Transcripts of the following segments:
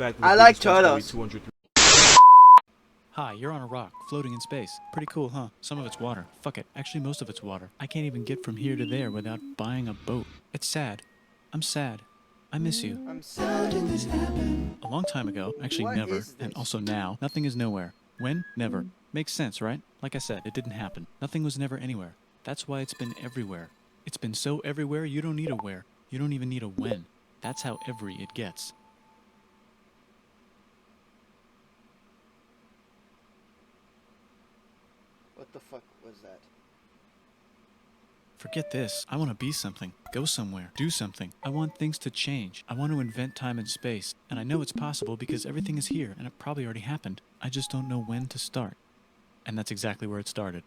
fact, I like turtles. Hi, you're on a rock, floating in space. Pretty cool, huh? Some of it's water. Fuck it. Actually, most of it's water. I can't even get from here to there without buying a boat. It's sad. I'm sad. I miss you. I'm sad. A long time ago, actually What never, is and this? also now, nothing is nowhere. When? Never. Makes sense, right? Like I said, it didn't happen. Nothing was never anywhere. That's why it's been everywhere. It's been so everywhere, you don't need a where. You don't even need a when. That's how every it gets. What the fuck was that? Forget this. I want to be something. Go somewhere. Do something. I want things to change. I want to invent time and space. And I know it's possible because everything is here and it probably already happened. I just don't know when to start. And that's exactly where it started.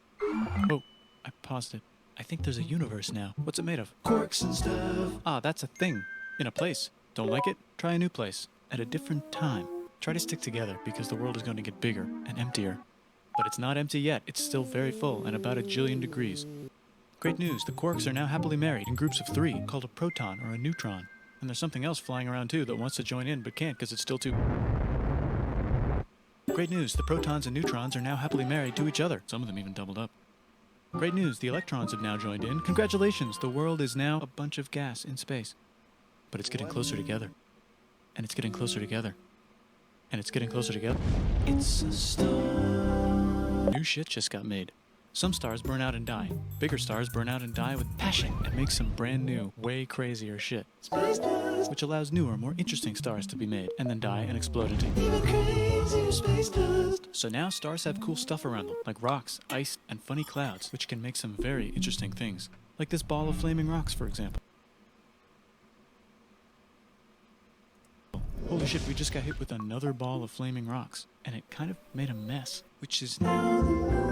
Oh, I paused it. I think there's a universe now. What's it made of? Corks and stuff. Ah, that's a thing. In a place. Don't like it? Try a new place. At a different time. Try to stick together because the world is going to get bigger and emptier. But it's not empty yet. It's still very full and about 1 jillion degrees. Great news, the quarks are now happily married in groups of 3, called a proton or a neutron. And there's something else flying around too that wants to join in but can't because it's still too... Great news, the protons and neutrons are now happily married to each other. Some of them even doubled up. Great news, the electrons have now joined in. Congratulations, the world is now a bunch of gas in space. But it's getting closer together. And it's getting closer together. And it's getting closer together. It's a star. New shit just got made. Some stars burn out and die. Bigger stars burn out and die with passion and make some brand new, way crazier shit. Space dust. Which allows newer, more interesting stars to be made and then die and explode into even crazier space dust. So now stars have cool stuff around them, like rocks, ice, and funny clouds, which can make some very interesting things. Like this ball of flaming rocks, for example. Holy shit, we just got hit with another ball of flaming rocks, and it kind of made a mess, which is now the moon.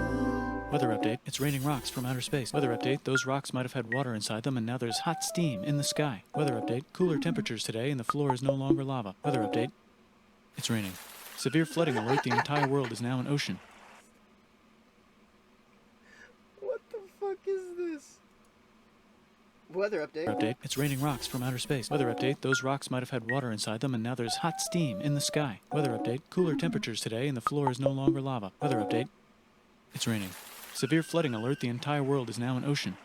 Weather update, it's raining rocks from outer space. Weather update, those rocks might have had water inside them and now there's hot steam in the sky. Weather update, cooler temperatures today and the floor is no longer lava. Weather update, it's raining. Severe flooding alert, the entire world is now an ocean. What the fuck is this? Weather update. Update, it's raining rocks from outer space. Weather update, those rocks might have had water inside them and now there's hot steam in the sky. Weather update, cooler temperatures today and the floor is no longer lava. Weather update, it's raining. Severe flooding alert, the entire world is now an ocean.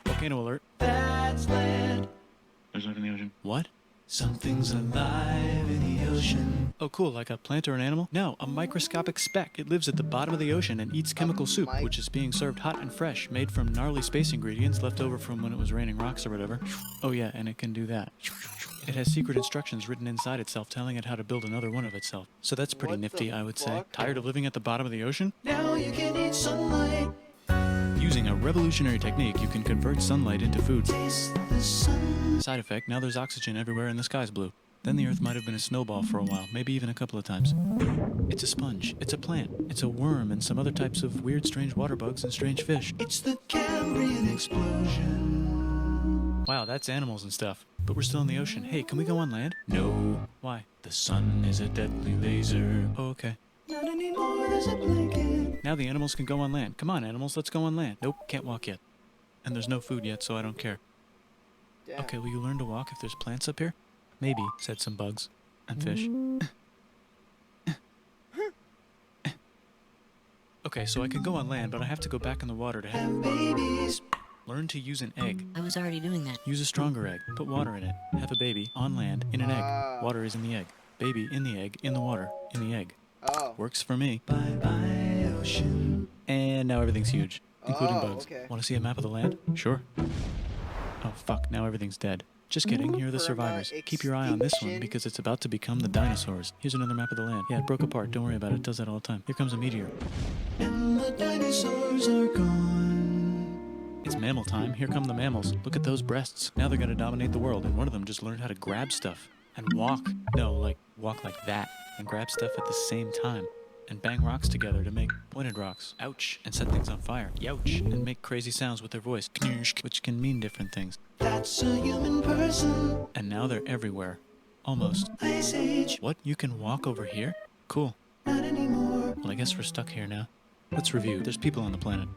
Volcano alert. That's land. There's life in the ocean. What? Something's alive in the ocean. Oh cool, like a plant or an animal? No, a microscopic speck. It lives at the bottom of the ocean and eats chemical soup, which is being served hot and fresh, made from gnarly space ingredients left over from when it was raining rocks or whatever. Oh yeah, and it can do that. It has secret instructions written inside itself telling it how to build another one of itself. So that's pretty nifty, I would say. Tired of living at the bottom of the ocean? Now you can eat sunlight. Using a revolutionary technique, you can convert sunlight into food. Side effect, now there's oxygen everywhere and the sky's blue. Then the earth might have been a snowball for a while, maybe even a couple of times. It's a sponge, it's a plant, it's a worm and some other types of weird strange water bugs and strange fish. It's the Cambrian explosion. Wow, that's animals and stuff. But we're still in the ocean. Hey, can we go on land? No. Why? The sun is a deadly laser. Oh, okay. Not anymore, there's a blanket. Now the animals can go on land. Come on, animals, let's go on land. Nope, can't walk yet. And there's no food yet, so I don't care. Damn. Okay, will you learn to walk if there's plants up here? Maybe, said some bugs. And fish. Okay, so I can go on land, but I have to go back in the water to have babies. Learn to use an egg. I was already doing that. Use a stronger egg. Put water in it. Have a baby on land in an egg. Water is in the egg. Baby in the egg, in the water, in the egg. Oh. Works for me. Bye-bye, ocean. And now everything's huge, including bugs. Okay. Want to see a map of the land? Sure. Oh, fuck. Now everything's dead. Just kidding. Here are the survivors. Keep your eye on this one because it's about to become the dinosaurs. Here's another map of the land. Yeah, it broke apart. Don't worry about it. It does that all the time. Here comes a meteor. And the dinosaurs are gone. It's mammal time. Here come the mammals. Look at those breasts. Now they're going to dominate the world, and one of them just learned how to grab stuff. And walk. No, like, walk like that. And grab stuff at the same time. And bang rocks together to make pointed rocks. Ouch. And set things on fire. Youch. And make crazy sounds with their voice. Knirsch, which can mean different things. That's a human person. And now they're everywhere. Almost. Ice Age. What? You can walk over here? Cool. Not anymore. Well, I guess we're stuck here now. Let's review. There's people on the planet.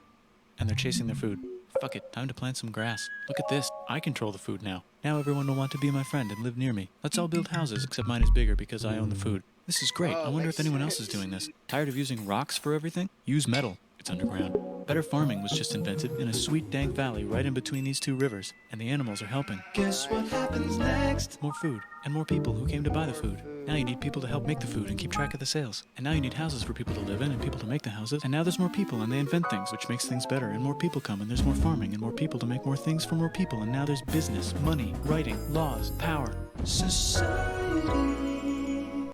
And they're chasing their food. Fuck it, time to plant some grass. Look at this, I control the food now. Now everyone will want to be my friend and live near me. Let's all build houses, except mine is bigger because I own the food. This is great. I wonder if anyone else is doing this. Tired of using rocks for everything? Use metal. It's underground. Better farming was just invented in a sweet dank valley right in between these two rivers, and the animals are helping. Guess what happens next? More food, and more people who came to buy the food. Now you need people to help make the food and keep track of the sales. And now you need houses for people to live in and people to make the houses. And now there's more people and they invent things, which makes things better. And more people come and there's more farming and more people to make more things for more people. And now there's business, money, writing, laws, power. Society.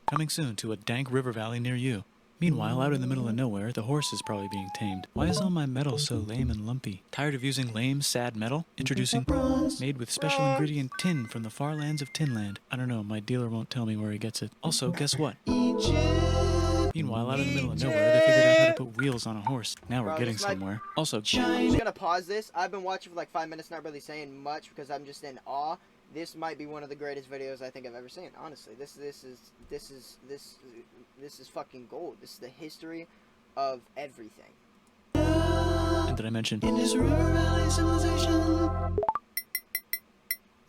Coming soon to a dank river valley near you. Meanwhile, out in the middle of nowhere, the horse is probably being tamed. Why is all my metal so lame and lumpy? Tired of using lame, sad metal? Introducing bronze, made with special ingredient tin from the far lands of Tinland. I don't know, my dealer won't tell me where he gets it. Also, guess what? Egypt. Meanwhile, out in the middle of nowhere, they figured out how to put wheels on a horse. Now we're getting somewhere. Also, I'm just gonna pause this. I've been watching for like 5 minutes, not really saying much because I'm just in awe. This might be one of the greatest videos I think I've ever seen. Honestly, this is fucking gold. This is the history of everything. And did I mention Indus River Valley civilization?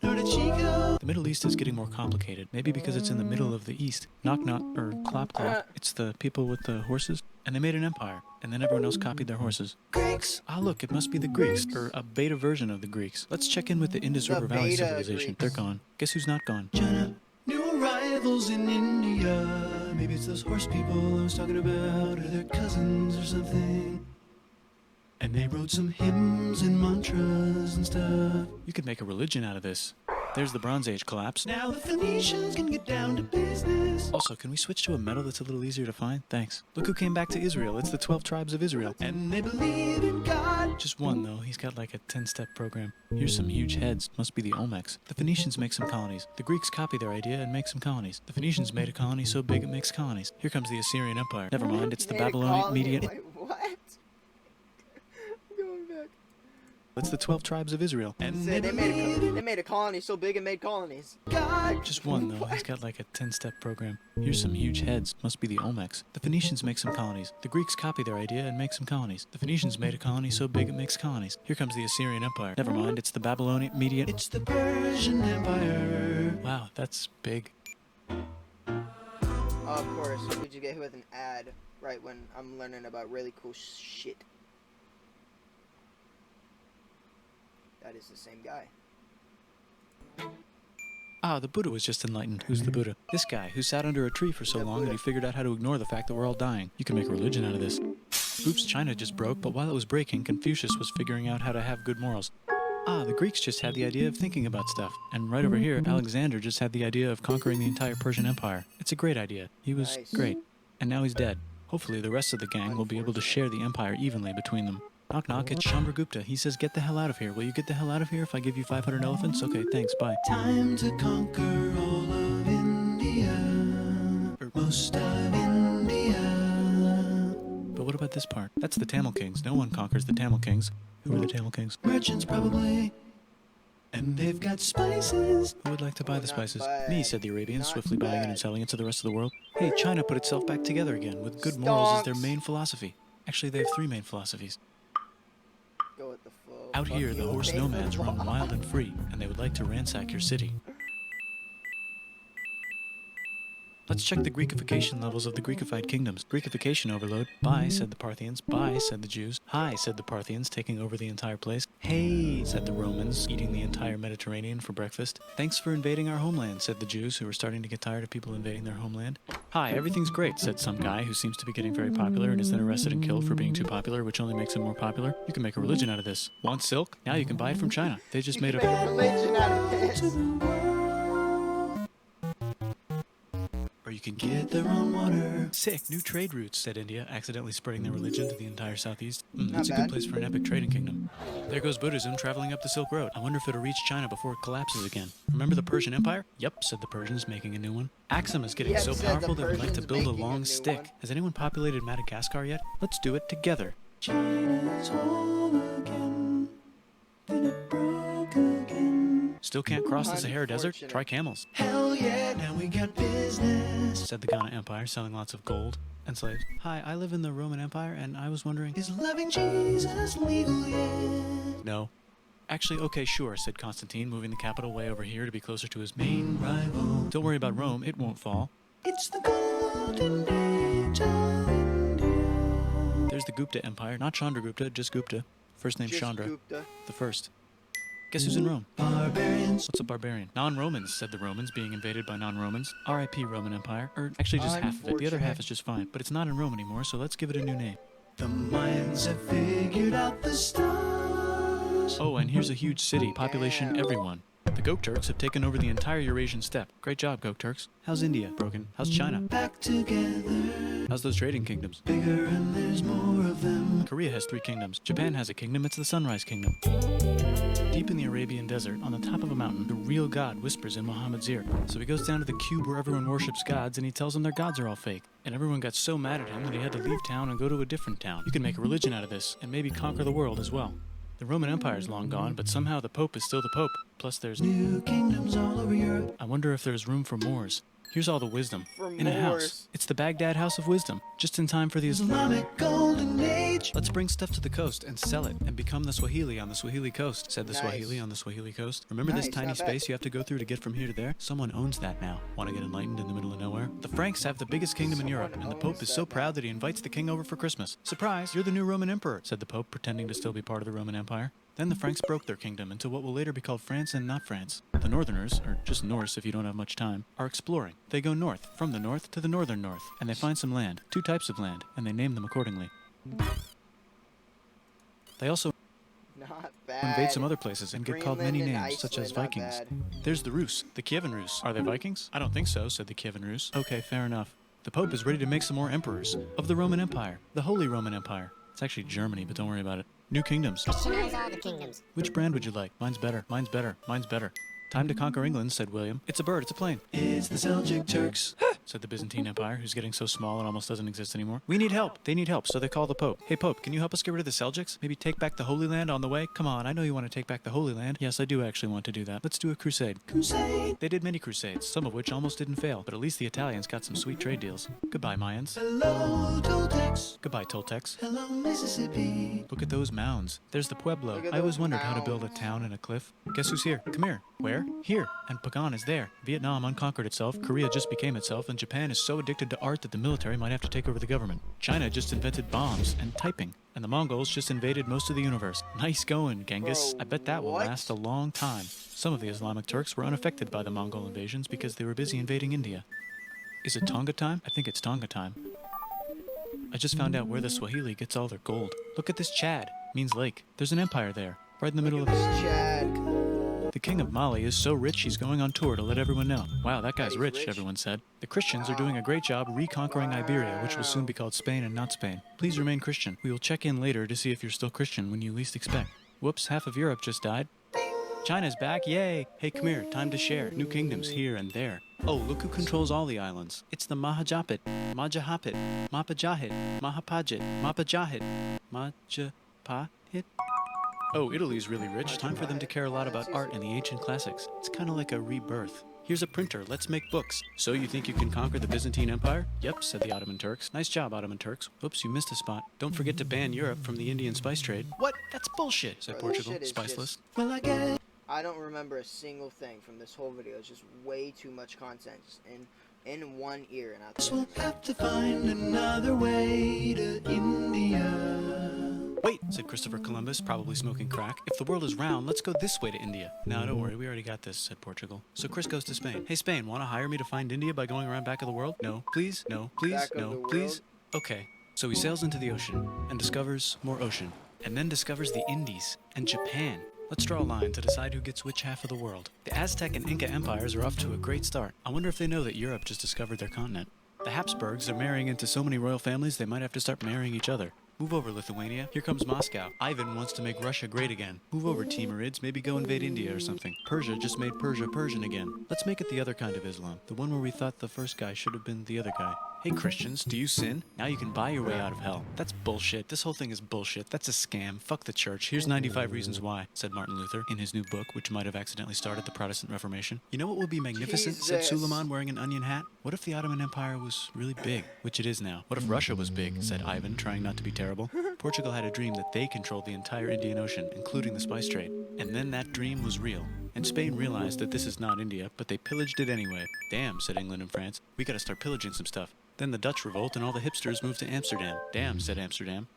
The Middle East is getting more complicated. Maybe because it's in the middle of the East. Knock knock or clop clop. It's the people with the horses. And they made an empire. And then everyone else copied their horses. Greeks! Ah, look, it must be the Greeks. Or a beta version of the Greeks. Let's check in with the Indus River Valley civilization. Greeks. They're gone. Guess who's not gone? China. New arrivals in India. Maybe it's those horse people I was talking about. Or their cousins or something. And they wrote some hymns and mantras and stuff. You could make a religion out of this. There's the Bronze Age collapse. Now the Phoenicians can get down to business. Also, can we switch to a metal that's a little easier to find? Thanks. Look who came back to Israel. It's the 12 tribes of Israel. And they believe in God. Just one, though. He's got like a 10-step program. Here's some huge heads. Must be the Olmecs. The Phoenicians make some colonies. The Greeks copy their idea and make some colonies. The Phoenicians made a colony so big it makes colonies. Here comes the Assyrian Empire. Never mind, it's the Babylonian Median... Wait, what? Going back. It's the 12 tribes of Israel. And they made a colony so big it made colonies. Just one, though. He's got like a 10-step program. Here's some huge heads. Must be the Olmecs. The Phoenicians make some colonies. The Greeks copy their idea and make some colonies. The Phoenicians made a colony so big it makes colonies. Here comes the Assyrian Empire. Never mind, it's the Babylonian Median... It's the Persian Empire. Wow, that's big. Of course, we just get hit with an ad right when I'm learning about really cool shit. That is the same guy. Ah, the Buddha was just enlightened. Who's the Buddha? This guy, who sat under a tree for so long that he figured out how to ignore the fact that we're all dying. You can make a religion out of this. Oops, China just broke, but while it was breaking, Confucius was figuring out how to have good morals. Ah, the Greeks just had the idea of thinking about stuff. And right over here, Alexander just had the idea of conquering the entire Persian Empire. It's a great idea. He was great. And now he's dead. Hopefully the rest of the gang will be able to share the empire evenly between them. Knock knock, it's Chandragupta. He says, get the hell out of here. Will you get the hell out of here if I give you 500 elephants? Okay, thanks, bye. Time to conquer all of India. Or most of India. But what about this part? That's the Tamil Kings. No one conquers the Tamil Kings. Who are the Tamil Kings? Merchants, probably. And they've got spices. Who would like to buy the spices? Me, said the Arabians, swiftly buying it and selling it to the rest of the world. Hey, China put itself back together again, with good morals as their main philosophy. Actually, they have 3 main philosophies. Go with the flow. Out here, the horse nomads run wild and free, and they would like to ransack your city. Let's check the Greekification levels of the Greekified kingdoms. Greekification overload. Bye, said the Parthians. Bye, said the Jews. Hi, said the Parthians, taking over the entire place. Hey, said the Romans, eating the entire Mediterranean for breakfast. Thanks for invading our homeland, said the Jews, who were starting to get tired of people invading their homeland. Hi, everything's great, said some guy who seems to be getting very popular and is then arrested and killed for being too popular, which only makes him more popular. You can make a religion out of this. Want silk? Now you can buy it from China. They just made a religion out of this. Or you can get their own water. Sick, new trade routes, said India, accidentally spreading their religion to the entire southeast. That's a good place for an epic trading kingdom. There goes Buddhism traveling up the Silk Road. I wonder if it'll reach China before it collapses again. Remember the Persian Empire? Yep, said the Persians, making a new one. Axum is getting so powerful they would like to build a long stick. Has anyone populated Madagascar yet? Let's do it together. China's whole again. Then it broke again. Still can't cross the Sahara Desert? Unfortunate. Try camels. Hell yeah, now we got business, said the Ghana Empire, selling lots of gold and slaves. Hi, I live in the Roman Empire, and I was wondering, is loving Jesus legal yet? No. Actually, okay, sure, said Constantine, moving the capital way over here to be closer to his main rival. Don't worry about Rome, it won't fall. It's the golden age of India. There's the Gupta Empire, not Chandragupta, just Gupta. First name Just Chandra. Gupta. The first. Guess who's in Rome? Barbarians. What's a barbarian? Non-Romans, said the Romans, being invaded by non-Romans. R.I.P. Roman Empire. Or actually just half of it. The other half is just fine. But it's not in Rome anymore, so let's give it a new name. The Mayans have figured out the stars. Oh, and here's a huge city. Population everyone. The Gok Turks have taken over the entire Eurasian steppe. Great job, Gok Turks. How's India? Broken. How's China? Back together. How's those trading kingdoms? Bigger and there's more of them. Korea has 3 kingdoms. Japan has a kingdom. It's the Sunrise Kingdom. Deep in the Arabian desert, on the top of a mountain, the real God whispers in Muhammad's ear. So he goes down to the cube where everyone worships gods, and he tells them their gods are all fake. And everyone got so mad at him that he had to leave town and go to a different town. You can make a religion out of this, and maybe conquer the world as well. The Roman Empire is long gone, but somehow the Pope is still the Pope. Plus there's new kingdoms all over Europe. I wonder if there's room for Moors. Here's all the wisdom. In a house. It's the Baghdad House of Wisdom. Just in time for the Islamic Golden Age. Let's bring stuff to the coast and sell it and become the Swahili on the Swahili coast, said the Nice. Swahili on the Swahili coast. Remember this Nice, tiny not bad. space you have to go through to get from here to there? Someone owns that now. Want to get enlightened in the middle of nowhere? The Franks have the biggest kingdom in Europe, and the Pope is so proud that he invites the king over for Christmas. Surprise, you're the new Roman emperor, said the Pope, pretending to still be part of the Roman Empire. Then the Franks broke their kingdom into what will later be called France and not France. The Northerners, or just Norse if you don't have much time, are exploring. They go north, from the north to the northern north, and they find some land, 2 types of land, and they name them accordingly. They also Not bad. invade some other places and get called many Greenland and names, such as Iceland, not Vikings. bad. There's the Rus, the Kievan Rus. Are they Vikings? I don't think so, said the Kievan Rus. Okay, fair enough. The Pope is ready to make some more emperors of the Roman Empire, the Holy Roman Empire. It's actually Germany, but don't worry about it. New kingdoms. Christianize all the kingdoms. Which brand would you like? Mine's better. Mine's better. Mine's better. Time to conquer England, said William. It's a bird. It's a plane. It's the Seljuk Turks, said the Byzantine Empire, who's getting so small it almost doesn't exist anymore. We need help. They need help, so they call the Pope. Hey, Pope, can you help us get rid of the Seljuks? Maybe take back the Holy Land on the way? Come on, I know you want to take back the Holy Land. Yes, I do actually want to do that. Let's do a crusade. Crusade! They did many crusades, some of which almost didn't fail, but at least the Italians got some sweet trade deals. Goodbye, Mayans. Hello, Toltecs. Goodbye, Toltecs. Hello, Mississippi. Look at those mounds. There's the Pueblo. Look at I always those wondered how to build a mounds. town in a cliff. Guess who's here? Come here. Where? Here. And Pagan is there. Vietnam unconquered itself, Korea just became itself, and Japan is so addicted to art that the military might have to take over the government. China just invented bombs and typing. And the Mongols just invaded most of the universe. Nice going, Genghis. Bro, I bet that will what? last a long time. Some of the Islamic Turks were unaffected by the Mongol invasions because they were busy invading India. Is it Tonga time? I think it's Tonga time. I just found out where the Swahili gets all their gold. Look at this Chad. Means lake. There's an empire there. Right in the middle of Look this. at this Chad. The king of Mali is so rich he's going on tour to let everyone know. Wow, that guy's He's rich, rich. everyone said. The Christians are doing a great job reconquering Iberia, which will soon be called Spain and not Spain. Please remain Christian. We will check in later to see if you're still Christian when you least expect. Whoops, half of Europe just died. China's back, yay! Hey, come here, time to share. New kingdoms here and there. Oh, look who controls all the islands. It's the Mahajapit, Majahapit, Mapajahit, Mahapajit, Mapajahit, Majapahit. Oh, Italy's really rich. Time for them to care a lot about art and the ancient classics. It's kind of like a rebirth. Here's a printer. Let's make books. So you think you can conquer the Byzantine Empire? Yep, said the Ottoman Turks. Nice job, Ottoman Turks. Oops, you missed a spot. Don't forget to ban Europe from the Indian spice trade. What? That's bullshit, said Bro, this Portugal. shit is Spiceless. just- Well, I guess. I don't remember a single thing from this whole video. It's just way too much content in one ear and out the We'll other. have to find another way to India. Wait, said Christopher Columbus, probably smoking crack. If the world is round, let's go this way to India. No, don't worry, we already got this, said Portugal. So Chris goes to Spain. Hey, Spain, want to hire me to find India by going around back of the world? No, please, no, please, Back of no, the please. Okay, so he sails into the ocean and discovers more ocean, and then discovers the Indies and Japan. Let's draw a line to decide who gets which half of the world. The Aztec and Inca empires are off to a great start. I wonder if they know that Europe just discovered their continent. The Habsburgs are marrying into so many royal families they might have to start marrying each other. Move over, Lithuania. Here comes Moscow. Ivan wants to make Russia great again. Move over, Timurids. Maybe go invade India or something. Persia just made Persia Persian again. Let's make it the other kind of Islam. The one where we thought the first guy should have been the other guy. Hey Christians, do you sin? Now you can buy your way out of hell. That's bullshit. This whole thing is bullshit. That's a scam. Fuck the church. Here's 95 reasons why, said Martin Luther in his new book, which might have accidentally started the Protestant Reformation. You know what would be magnificent, said Jesus. Suleiman wearing an onion hat? What if the Ottoman Empire was really big, which it is now? What if Russia was big, said Ivan, trying not to be terrible? Portugal had a dream that they controlled the entire Indian Ocean, including the spice trade. And then that dream was real. And Spain realized that this is not India, but they pillaged it anyway. Damn, said England and France. We gotta start pillaging some stuff. Then the Dutch revolt and all the hipsters moved to Amsterdam. Damn, said Amsterdam.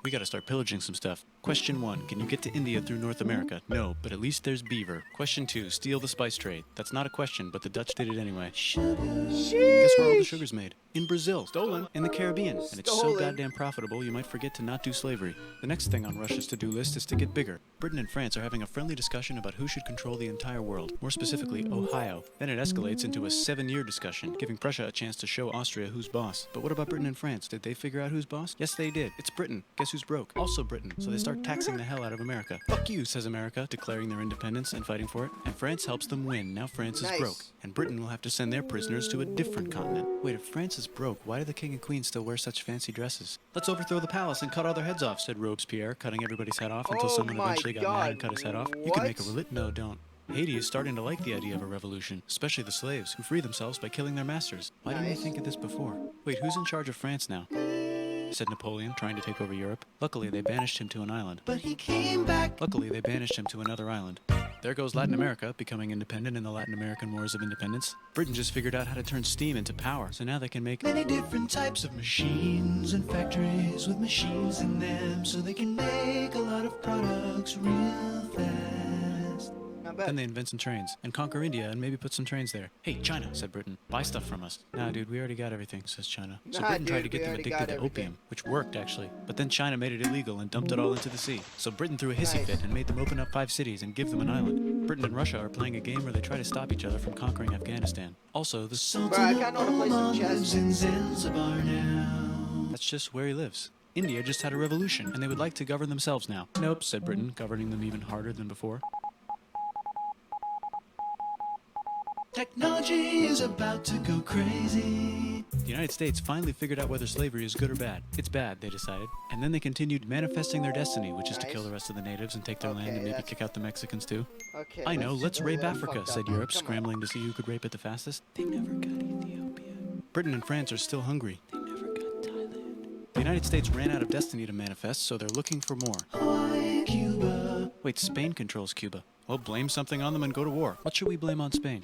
We gotta start pillaging some stuff. Question 1, can you get to India through North America? No, but at least there's beaver. Question 2, steal the spice trade. That's not a question, but the Dutch did it anyway. Guess where all the sugar's made? In Brazil. Stolen. In the Caribbean. And it's so Stolen. goddamn profitable you might forget to not do slavery. The next thing on Russia's to-do list is to get bigger. Britain and France are having a friendly discussion about who should control the entire world. More specifically, Ohio. Then it escalates into a 7-year discussion, giving Prussia a chance to show Austria who's boss. But what about Britain and France? Did they figure out who's boss? Yes, they did. It's Britain. Guess who's broke? Also Britain. So they start taxing the hell out of America. Fuck you, says America, declaring their independence and fighting for it. And France helps them win. Now France is broke. And Britain will have to send their prisoners to a different continent. Wait, if France is broke, why do the king and queen still wear such fancy dresses? Let's overthrow the palace and cut all their heads off, said Robespierre, cutting everybody's head off until someone eventually got mad and cut his head off. You can make a No, don't. Haiti is starting to like the idea of a revolution, especially the slaves, who free themselves by killing their masters. Why didn't we think of this before? Wait, who's in charge of France now? Said Napoleon, trying to take over Europe. Luckily, they banished him to an island. But he came back. Luckily, they banished him to another island. There goes Latin America, becoming independent in the Latin American Wars of Independence. Britain just figured out how to turn steam into power, so now they can make many different types of machines and factories with machines in them, so they can make a lot of products real fast. Not bad. Then they invent some trains and conquer India and maybe put some trains there. Hey, China, said Britain, buy stuff from us. Nah, dude, we already got everything, says China. So Nah, Britain tried to dude, get we them already addicted got to opium, which worked actually. But then China made it illegal and dumped it all into the sea. So Britain threw a hissy Nice. fit and made them open up 5 cities and give them an island. Britain and Russia are playing a game where they try to stop each other from conquering Afghanistan. Also, the Bro, I kinda wanna play some chess. in Zanzibar now. That's just where he lives. India just had a revolution, and they would like to govern themselves now. Nope, said Britain, governing them even harder than before. Technology is about to go crazy. The United States finally figured out whether slavery is good or bad. It's bad, they decided. And then they continued manifesting their destiny, which is to kill the rest of the natives and take their land and maybe kick out the Mexicans too. Okay. I know, let's rape Africa, fucked up, said man. Europe, Come on. scrambling to see who could rape it the fastest. They never got Ethiopia. Britain and France are still hungry. They never got Thailand. The United States ran out of destiny to manifest, so they're looking for more. Hawaii, Cuba. Wait, Spain controls Cuba. Well, blame something on them and go to war. What should we blame on Spain?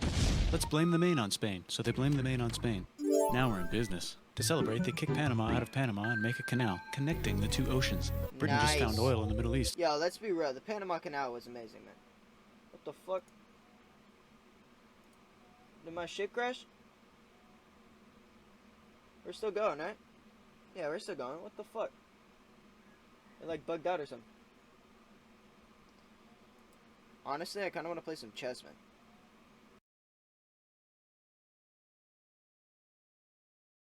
Let's blame the Maine on Spain. So they blame the Maine on Spain. Now we're in business. To celebrate, they kick Panama out of Panama and make a canal, connecting the 2 oceans. Britain just found Nice. oil in the Middle East. Yo, let's be real. The Panama Canal was amazing, man. What the fuck? Did my ship crash? We're still going, right? Yeah, we're still going. What the fuck? It like bugged out or something. Honestly, I kind of want to play some chess, man.